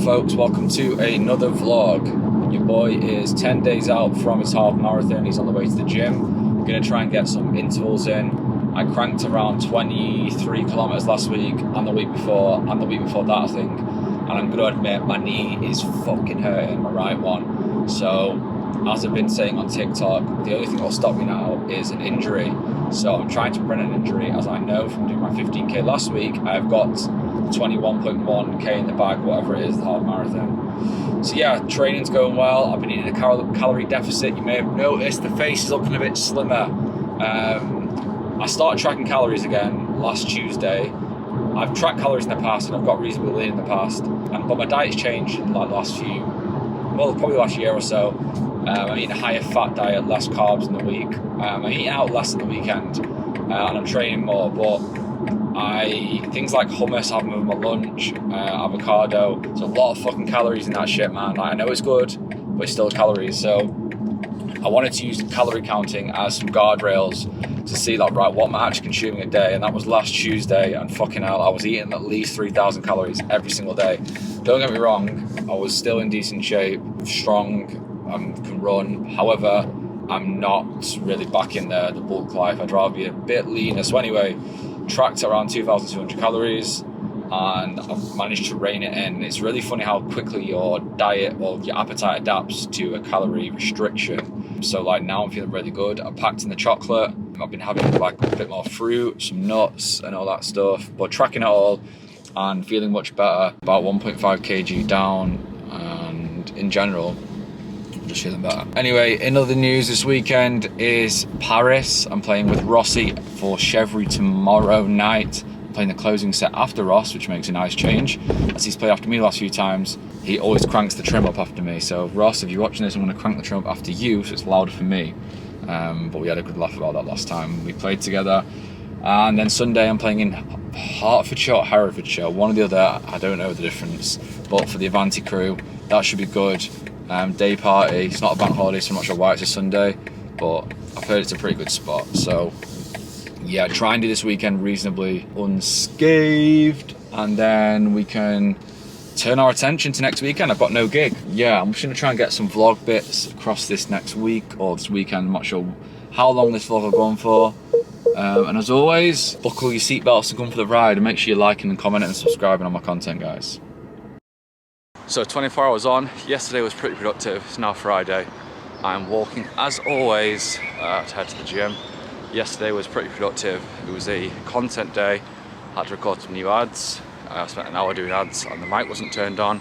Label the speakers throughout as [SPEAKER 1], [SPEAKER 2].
[SPEAKER 1] folks, welcome to another vlog. Your boy is 10 days out from his half marathon. He's on the way to the gym. I'm gonna try and get some intervals in. I cranked around 23 kilometers last week and the week before that I think. And I'm gonna admit my knee is fucking hurting, my right one. So as I've been saying on TikTok, the only thing that'll stop me now is an injury. So I'm trying to prevent an injury, as I know from doing my 15k last week, I've got 21.1k in the bag, whatever it is, the half marathon. So yeah, training's going well. I've been eating a calorie deficit. You may have noticed the face is looking a bit slimmer. I started tracking calories again last Tuesday. I've tracked calories in the past and I've got reasonably lean in the past, but my diet's changed in like the last probably last year or so. I'm eating a higher fat diet, less carbs in the week. I'm eating out less on the weekend, and I'm training more, but things like hummus I have with my lunch, avocado, there's a lot of fucking calories in that shit, man. Like, I know it's good, but it's still calories. So I wanted to use calorie counting as some guardrails to see like, right, what am I actually consuming a day? And that was last Tuesday, and fucking hell, I was eating at least 3,000 calories every single day. Don't get me wrong, I was still in decent shape, strong, can run. However, I'm not really back in the bulk life. I'd rather be a bit leaner. So anyway, tracked around 2,200 calories and I've managed to rein it in. It's really funny how quickly your diet or your appetite adapts to a calorie restriction. So like now I'm feeling really good. I packed in the chocolate. I've been having like a bit more fruit, some nuts and all that stuff, but tracking it all and feeling much better, about 1.5 kg down, and in general just feeling better. Anyway, in other news this weekend is Paris. I'm playing with Rossi for Chevry tomorrow night. I'm playing the closing set after Ross, which makes a nice change. As he's played after me the last few times, he always cranks the trim up after me. So Ross, if you're watching this, I'm going to crank the trim up after you, so it's louder for me. But we had a good laugh about that last time we played together. And then Sunday I'm playing in Hertfordshire or Herefordshire, one or the other, I don't know the difference. But for the Avanti crew, that should be good. Day party, it's not a bank holiday, so I'm not sure why it's a Sunday, but I've heard it's a pretty good spot. So yeah, try and do this weekend reasonably unscathed, and then we can turn our attention to next weekend. I've got no gig. Yeah, I'm just gonna try and get some vlog bits across this next week or this weekend. I'm not sure how long this vlog will go on for. And as always, buckle your seatbelts and come for the ride, and make sure you're liking and commenting and subscribing on my content, guys. So 24 hours on, yesterday was pretty productive. It's now Friday. I'm walking as always to head to the gym. Yesterday was pretty productive. It was a content day. I had to record some new ads. I spent an hour doing ads and the mic wasn't turned on.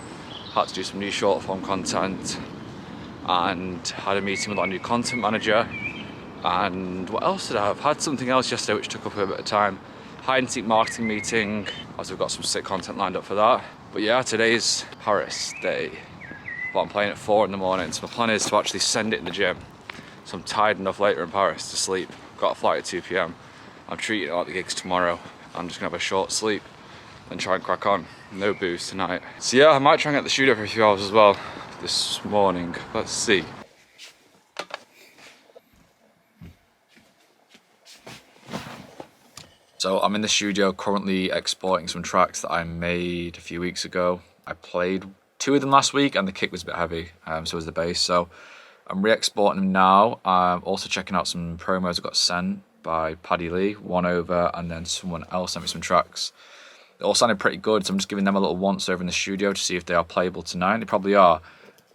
[SPEAKER 1] Had to do some new short form content and had a meeting with our new content manager. And what else did I have? Had something else yesterday which took up a bit of time. Hide and seek marketing meeting, as we've got some sick content lined up for that. But yeah, today's Paris day. But I'm playing at 4 in the morning, so my plan is to actually send it in the gym. So I'm tired enough later in Paris to sleep. Got a flight at 2 p.m. I'm treating it like the gigs tomorrow. I'm just gonna have a short sleep and try and crack on. No booze tonight. So yeah, I might try and get the studio for a few hours as well this morning. Let's see. So I'm in the studio currently exporting some tracks that I made a few weeks ago. I played 2 of them last week and the kick was a bit heavy, so was the bass. So I'm re-exporting them now. I'm also checking out some promos I got sent by Paddy Lee, one over, and then someone else sent me some tracks. They all sounded pretty good, so I'm just giving them a little once over in the studio to see if they are playable tonight. They probably are.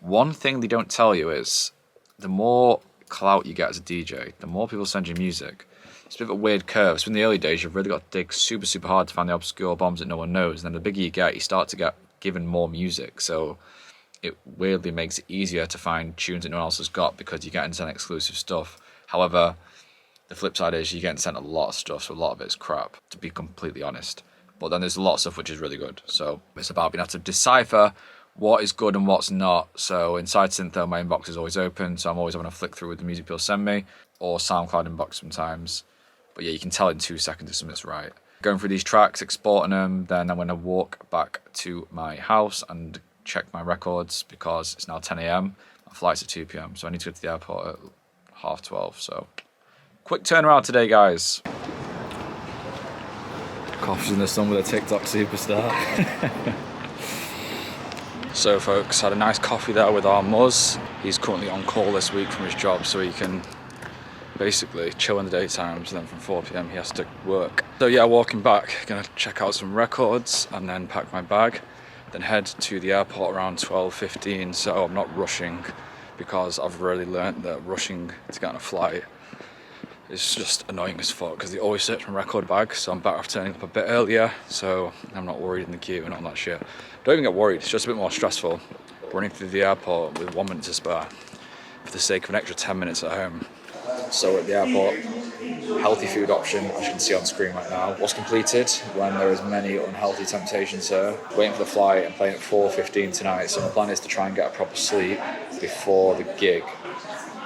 [SPEAKER 1] One thing they don't tell you is the more clout you get as a DJ, the more people send you music. It's a bit of a weird curve. So in the early days, you've really got to dig super, super hard to find the obscure bombs that no one knows. And then the bigger you get, you start to get given more music. So it weirdly makes it easier to find tunes that no one else has got because you're getting sent exclusive stuff. However, the flip side is you're getting sent a lot of stuff, so a lot of it's crap, to be completely honest. But then there's a lot of stuff which is really good. So it's about being able to decipher what is good and what's not. So inside SYNTHO, my inbox is always open, so I'm always having a flick through with the music people send me, or SoundCloud inbox sometimes. But yeah, you can tell in 2 seconds if something's right. Going through these tracks, exporting them, then I'm going to walk back to my house and check my records because it's now 10 a.m. My flight's at 2 p.m. So I need to go to the airport at 12:30. So quick turnaround today, guys. Coughs in the sun with a TikTok superstar. So folks, had a nice coffee there with our Muzz. He's currently on call this week from his job, so he can basically chill in the daytimes, and then from 4 PM he has to work. So yeah, walking back, gonna check out some records and then pack my bag, then head to the airport around 12:15, so I'm not rushing, because I've really learnt that rushing to get on a flight is just annoying as fuck, because they always search my record bag, so I'm better off turning up a bit earlier, so I'm not worried in the queue and all that shit. Don't even get worried, it's just a bit more stressful running through the airport with 1 minute to spare for the sake of an extra 10 minutes at home. So at the airport, healthy food option, as you can see on screen right now, was completed when there is many unhealthy temptations here. Waiting for the flight and playing at 4:15 tonight, so my plan is to try and get a proper sleep before the gig.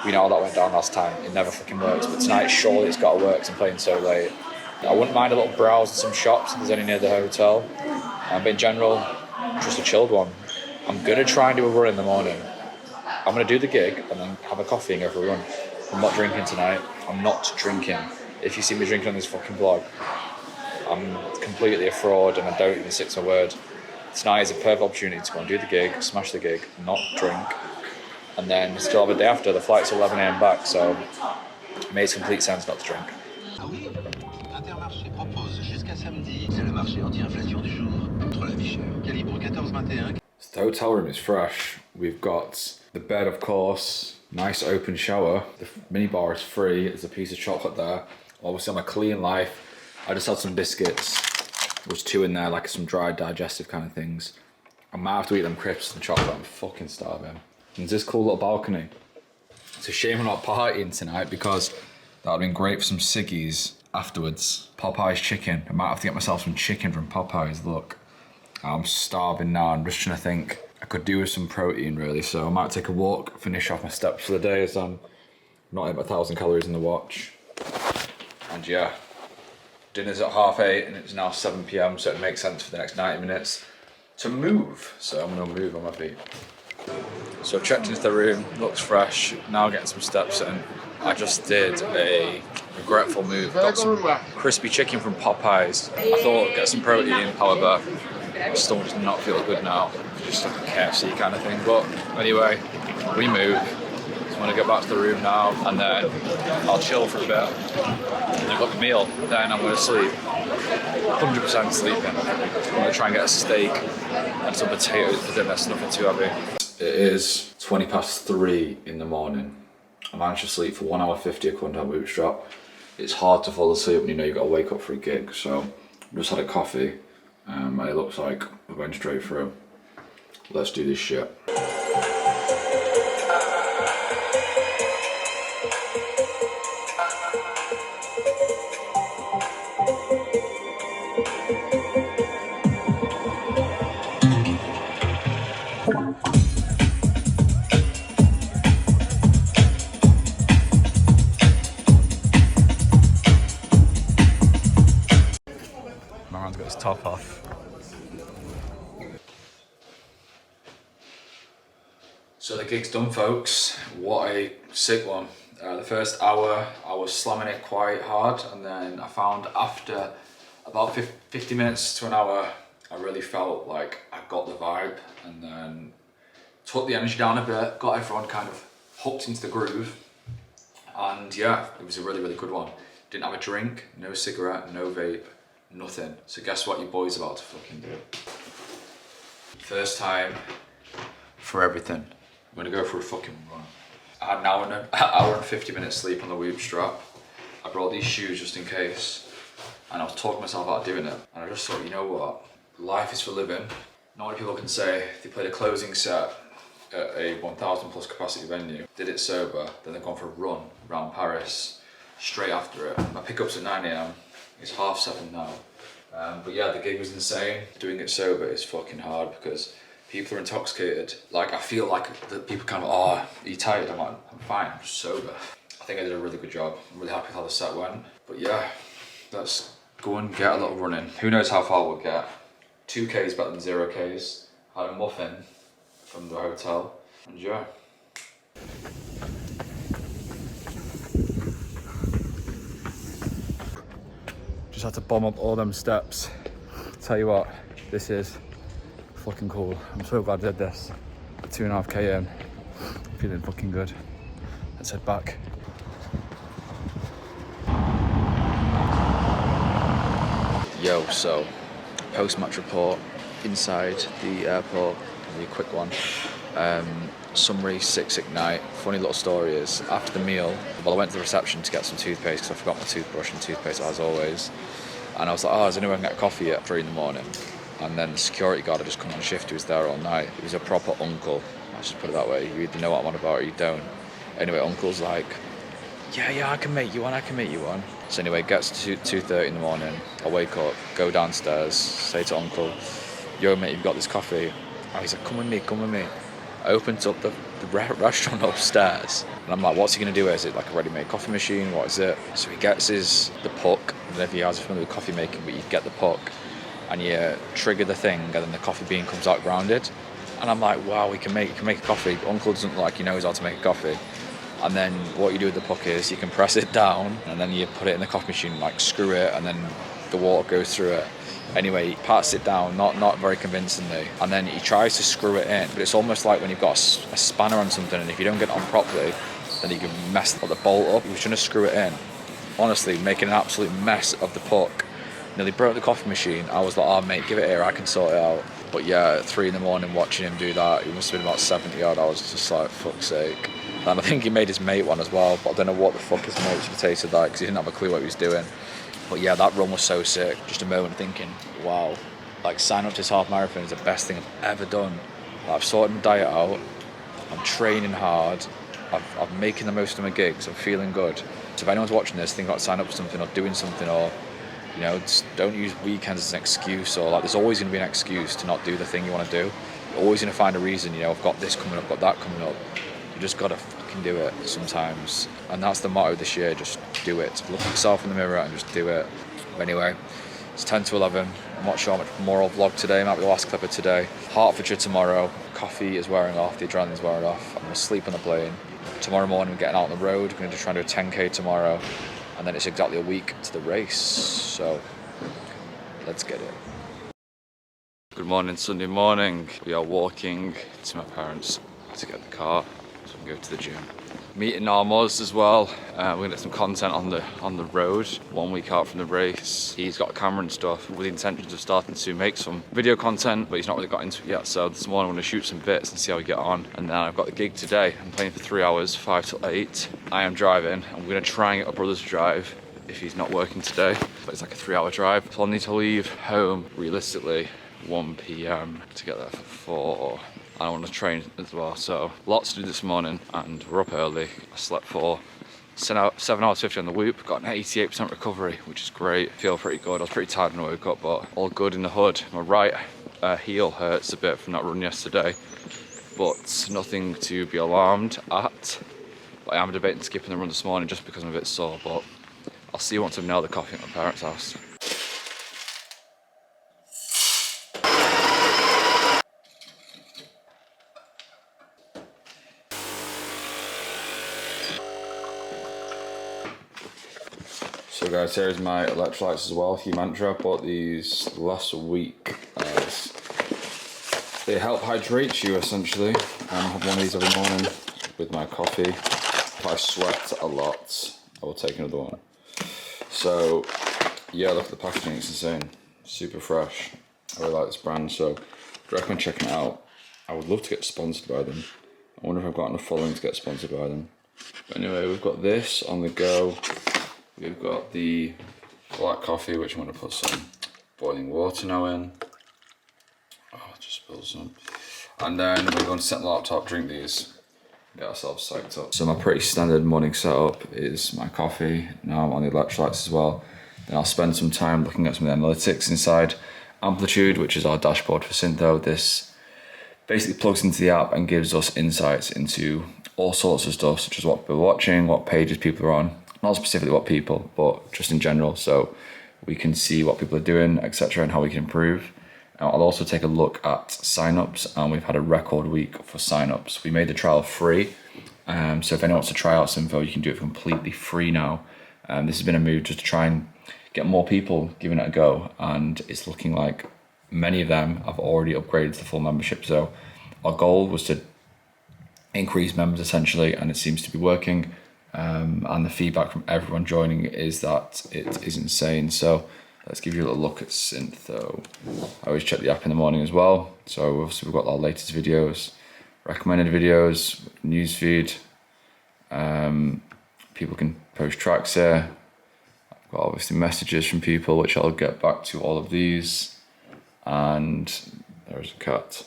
[SPEAKER 1] We know how that went down last time, it never fucking works, but tonight surely it's got to work because I'm playing so late. I wouldn't mind a little browse at some shops if there's any near the hotel, but in general, just a chilled one. I'm going to try and do a run in the morning. I'm going to do the gig and then have a coffee and go for a run. I'm not drinking tonight, I'm not drinking. If you see me drinking on this fucking vlog, I'm completely a fraud and I don't even stick to my word. Tonight is a perfect opportunity to go and do the gig, smash the gig, not drink, and then still have a day after. The flight's 11 AM back, so it makes complete sense not to drink. So the hotel room is fresh. We've got the bed, of course, nice open shower. The minibar is free. There's a piece of chocolate there. Obviously, I'm a clean life. I just had some biscuits. There's 2 in there, like some dried digestive kind of things. I might have to eat them crisps and chocolate. I'm fucking starving. And there's this cool little balcony. It's a shame I'm not partying tonight, because that would have been great for some ciggies afterwards. Popeye's chicken. I might have to get myself some chicken from Popeye's. Look, I'm starving now. I'm just trying to think. I could do with some protein really, so I might take a walk, finish off my steps for the day, as I'm not at 1,000 calories in the watch. And yeah, dinner's at 8:30 and it's now 7 PM, so it makes sense for the next 90 minutes to move. So I'm gonna move on my feet. So I've checked into the room, looks fresh, now getting some steps in. I just did a regretful move, got some crispy chicken from Popeyes. I thought I'd get some protein, however, my stomach does not feel good now. Just like a KFC kind of thing, but anyway, we move. So I'm gonna go back to the room now, and then I'll chill for a bit. And I've got the meal, then I'm gonna sleep. 100% sleeping. I'm gonna try and get a steak and some potatoes for dinner, so nothing too heavy. It is 3:20 in the morning. I managed to sleep for 1 hour 50 according to Bootstrap. It's hard to fall asleep when you know you've got to wake up for a gig, so I just had a coffee, and it looks like we're going straight through. Let's do this shit. My man's got his top off. So the gig's done, folks. What a sick one. The first hour I was slamming it quite hard, and then I found after about 50 minutes to an hour I really felt like I got the vibe, and then took the energy down a bit, got everyone kind of hooked into the groove, and yeah, it was a really, really good one. Didn't have a drink, no cigarette, no vape, nothing. So guess what your boy's about to fucking do. First time for everything. I'm gonna go for a fucking run. I had an hour and 50 minutes sleep on the Whoop strap. I brought these shoes just in case, and I was talking myself out of doing it. And I just thought, you know what? Life is for living. Not many people can say they played a closing set at a 1,000 plus capacity venue, did it sober, then they've gone for a run around Paris straight after it. My pickup's at 9 AM, it's 7:30 now. But yeah, the gig was insane. Doing it sober is fucking hard because people are intoxicated. Like, I feel like the people kind of, oh, are you tired? I'm like, I'm fine, I'm just sober. I think I did a really good job. I'm really happy with how the set went. But yeah, let's go and get a little run in. Who knows how far we'll get. 2K is better than 0Ks. Had a muffin from the hotel, and yeah. Just had to bomb up all them steps. Tell you what, this is
[SPEAKER 2] Fucking cool. I'm so glad I did this. 2.5k in. Feeling fucking good. Let's head back. Yo, so post-match report inside the airport. Give you a quick one. Summary, sick night. Funny little story is, after the meal, well, I went to the reception to get some toothpaste because I forgot my toothbrush and toothpaste as always. And I was like, is anyone get a coffee at 3 in the morning? And then the security guard had just come on shift, he was there all night. He was a proper uncle, let's just put it that way. You either know what I'm on about or you don't. Anyway, uncle's like, yeah, I can make you one. So anyway, gets to 2:30 in the morning. I wake up, go downstairs, say to uncle, yo mate, you've got this coffee. Oh, he's like, come with me. I opened up the restaurant upstairs, and I'm like, what's he gonna do? Is it like a ready-made coffee machine? What is it? So he gets the puck, and if he has a familiar with coffee making, but you get the puck, and you trigger the thing, and then the coffee bean comes out grounded. And I'm like, wow, he can make a coffee. Uncle doesn't like, he knows how to make a coffee. And then what you do with the puck is you can press it down, and then you put it in the coffee machine, like screw it, and then the water goes through it. Anyway, he pats it down, not very convincingly, and then he tries to screw it in, but it's almost like when you've got a spanner on something, and if you don't get it on properly, then you can mess the bolt up. He was trying to screw it in, honestly, making an absolute mess of the puck. Nearly broke the coffee machine. I was like, oh mate, give it here, I can sort it out. But yeah, at 3 in the morning watching him do that, he must have been about 70 odd. I was just like, fuck's sake. And I think he made his mate one as well, but I don't know what the fuck his mate should have tasted like, because he didn't have a clue what he was doing. But yeah, that run was so sick. Just a moment thinking, wow, like signing up to this half marathon is the best thing I've ever done. Like, I've sorted my diet out, I'm training hard, I'm making the most of my gigs, I'm feeling good. So if anyone's watching this, think about signing up for something or doing something, or just don't use weekends as an excuse, or like there's always going to be an excuse to not do the thing you want to do. You're always going to find a reason, I've got this coming up, got that coming up. You just got to fucking do it sometimes. And that's the motto this year, just do it. Look at yourself in the mirror and just do it. But anyway, it's 10 to 11. I'm not sure how much more I'll vlog today, might be the last clip of today. Hertfordshire tomorrow. Coffee is wearing off, the adrenaline's wearing off. I'm going to sleep on the plane. Tomorrow morning, we're getting out on the road. We're going to try and do a 10k tomorrow. And then it's exactly a week to the race. So, let's get it. Good morning, Sunday morning. We are walking to my parents to get the car so we can go to the gym. Meeting Armoz as well. We're gonna get some content on the road 1 week out from the race. He's got a camera and stuff with the intentions of starting to make some video content, but he's not really got into it yet. So this morning I'm gonna shoot some bits and see how we get on. And then I've got the gig today. I'm playing for 3 hours, 5 till 8. I am driving. I'm gonna try and get my brother to drive if he's not working today. But it's like a 3-hour drive. So I'll need to leave home realistically 1 p.m. to get there for 4. I want to train as well, so lots to do this morning, and we're up early. I slept for 7 hours 50 on the whoop, got an 88% recovery, which is great. Feel pretty good. I was pretty tired when I woke up, but all good in the hood. My right heel hurts a bit from that run yesterday, but nothing to be alarmed at. But I am debating skipping the run this morning just because I'm a bit sore, but I'll see you once I've nailed the coffee at my parents' house. So guys, here's my electrolytes as well, Humantra. I bought these last week as they help hydrate you essentially. I have one of these every morning with my coffee. If I sweat a lot, I will take another one. So yeah, look at the packaging, it's insane. Super fresh. I really like this brand, so I recommend checking it out. I would love to get sponsored by them. I wonder if I've got enough following to get sponsored by them. But anyway, we've got this on the go. We've got the black coffee, which I'm going to put some boiling water now in. Oh, just spilled some. And then we're going to set the laptop, drink these, get ourselves psyched up. So my pretty standard morning setup is my coffee. Now I'm on the electrolytes as well. Then I'll spend some time looking at some of the analytics inside Amplitude, which is our dashboard for SYNTHO. This basically plugs into the app and gives us insights into all sorts of stuff, such as what people are watching, what pages people are on. Not specifically what people, but just in general, so we can see what people are doing, etc., and how we can improve. I'll also take a look at signups, and we've had a record week for signups. We made the trial free, so if anyone wants to try out SYNTHO, you can do it completely free now. This has been a move just to try and get more people giving it a go, and it's looking like
[SPEAKER 1] many of them have already upgraded to the full membership. So our goal was to increase members essentially, and it seems to be working. And the feedback from everyone joining is that it is insane. So let's give you a little look at SYNTHO. I always check the app in the morning as well. So obviously we've got our latest videos, recommended videos, newsfeed. People can post tracks here. I've got obviously messages from people, which I'll get back to all of these. And there's a cat.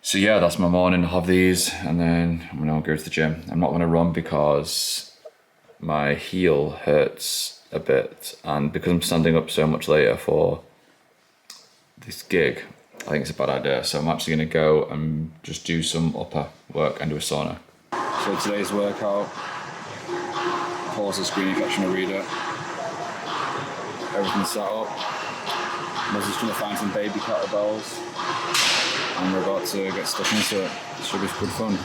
[SPEAKER 1] So yeah, that's my morning. I'll have these, and then I'm gonna go to the gym. I'm not gonna run because my heel hurts a bit, and because I'm standing up so much later for this gig, I think it's a bad idea. So I'm actually gonna go and just do some upper work and do a sauna. So today's workout, pause the screen if you actually read it. Everything's set up. I'm just trying to find some baby kettlebells, and we're about to get stuck into it. It should be good fun.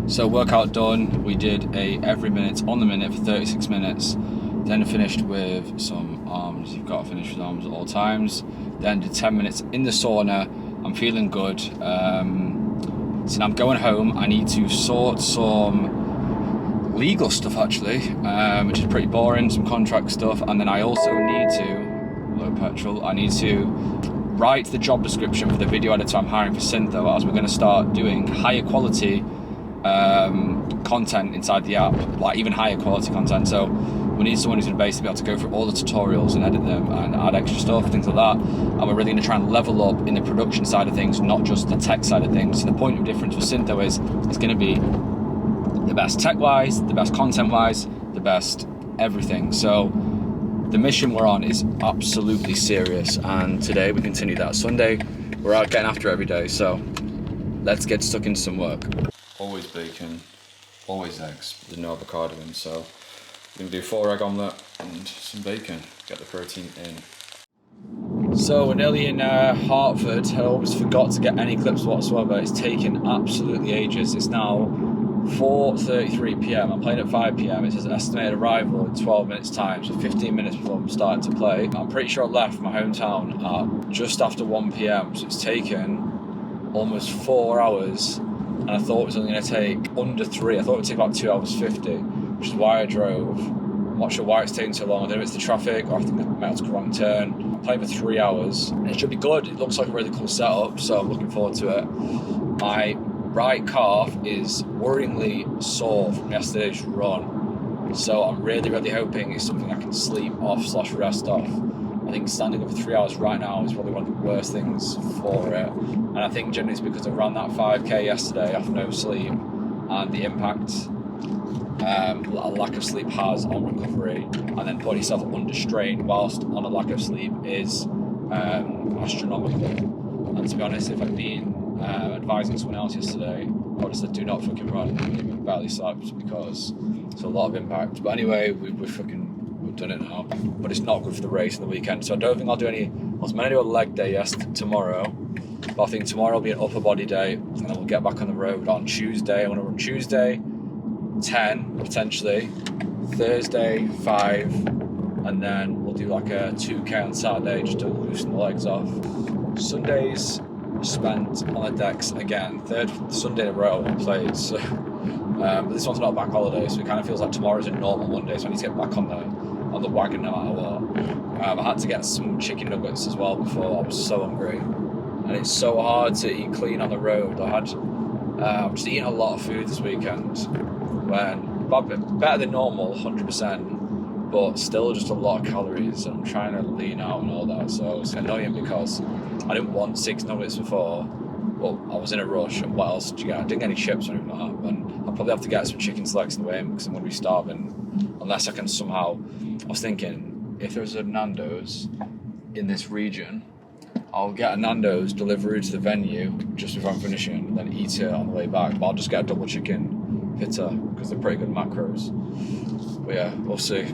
[SPEAKER 1] So workout done. We did a every minute on the minute for 36 minutes. Then finished with some arms. You've got to finish with arms at all times. Then did 10 minutes in the sauna. I'm feeling good. So now I'm going home. I need to sort some legal stuff actually, which is pretty boring, some contract stuff. And then I also need to, low petrol, I need to write the job description for the video editor I'm hiring for SYNTHO, as we're going to start doing higher quality content inside the app, like even higher quality content. So we need someone who's going to basically be able to go through all the tutorials and edit them and add extra stuff, things like that. And we're really going to try and level up in the production side of things, not just the tech side of things. So the point of difference for SYNTHO is it's going to be the best tech-wise, the best content-wise, the best everything. So the mission we're on is absolutely serious, and today we continue that. Sunday, we're out getting after it every day, so let's get stuck into some work. Always bacon, always eggs, there's no avocado in, so we're gonna do 4 egg omelette and some bacon, get the protein in. So we're nearly in Hertford. I always forgot to get any clips whatsoever. It's taken absolutely ages. It's now 4:33 p.m. I'm playing at 5 p.m. It says estimated arrival in 12 minutes time, so 15 minutes before I'm starting to play. I'm pretty sure I left my hometown at just after 1 p.m. so it's taken almost 4 hours, and I thought it was only going to take under 3. I thought it would take about 2 hours 50, which is why I drove. I'm not sure why it's taking so long. I don't know if it's the traffic or I think I might have took a wrong turn. I'm playing for 3 hours and it should be good. It looks like a really cool setup, so I'm looking forward to it. My right calf is worryingly sore from yesterday's run, so I'm really hoping it's something I can sleep off / rest off. I think standing up for 3 hours right now is probably one of the worst things for it, and I think generally it's because I ran that 5k yesterday off no sleep, and the impact a lack of sleep has on recovery, and then putting yourself under strain whilst on a lack of sleep is astronomical. And to be honest, if I'd been advising someone else yesterday, I would have said do not fucking run, even barely slept, because it's a lot of impact. But anyway, we've done it now, but it's not good for the race in the weekend, so I don't think I'll do any. I was meant to do a leg day tomorrow, but I think tomorrow will be an upper body day, and then we'll get back on the road on Tuesday. I want to run Tuesday 10 potentially, Thursday 5, and then we'll do like a 2k on Saturday just to loosen the legs off. Sundays spent on the decks again, 3rd Sunday in a row I played, so but this one's not a bank holiday, so it kind of feels like tomorrow's a normal Monday, so I need to get back on the wagon no matter what. I had to get some chicken nuggets as well before. I was so hungry, and it's so hard to eat clean on the road. I'm just eating a lot of food this weekend, when better than normal 100%, but still just a lot of calories, and I'm trying to lean out and all that, so it's annoying because I didn't want 6 nuggets before, but I was in a rush, and what else did you get? I didn't get any chips or anything like that, and I'll probably have to get some chicken legs in the way because I'm going to be starving, unless I can somehow. I was thinking, if there's a Nando's in this region, I'll get a Nando's delivery to the venue just before I'm finishing, and then eat it on the way back, but I'll just get a double chicken pita because they're pretty good macros. But yeah, we'll see.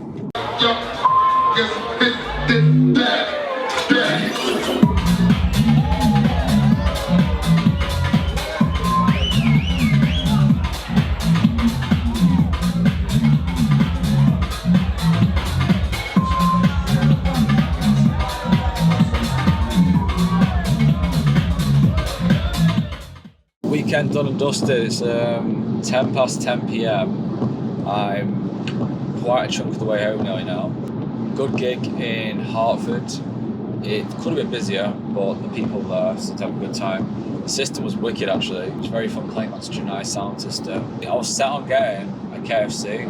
[SPEAKER 1] weekend done and dusted. It's 10 past 10 p.m. I'm quite a chunk of the way home now. Good gig in Hertford. It could have been busier, but the people there seemed to have a good time. The system was wicked actually. It was very fun playing on such a nice sound system. I was set on getting a KFC,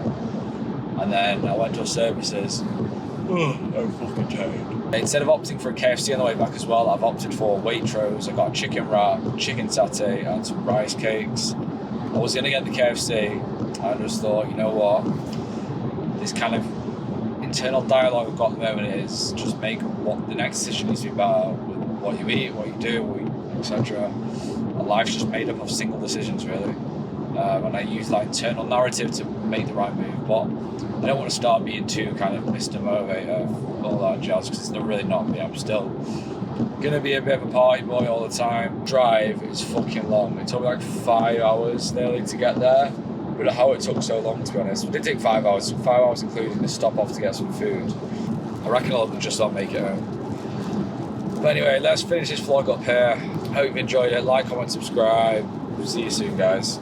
[SPEAKER 1] and then I went to a services. I'm fucking tired. Instead of opting for a KFC on the way back as well, I've opted for Waitrose. I got a chicken wrap, chicken satay, and some rice cakes. I was gonna get the KFC. I just thought, you know what? This kind of internal dialogue I've got at the moment is just make what the next decision needs to be better with what you eat, what you do, etc. Life's just made up of single decisions, really. And I use that internal narrative to make the right move, but I don't want to start being too kind of Mr. Motivator, all that jazz, because it's really not me. I'm still gonna be a bit of a party boy all the time. Drive is fucking long. It took me like 5 hours nearly to get there. I don't know how it took so long, to be honest. It did take 5 hours, 5 hours including the stop off to get some food. I reckon I'll just not make it home. But anyway, let's finish this vlog up here. Hope you enjoyed it. Like, comment, subscribe. See you soon, guys.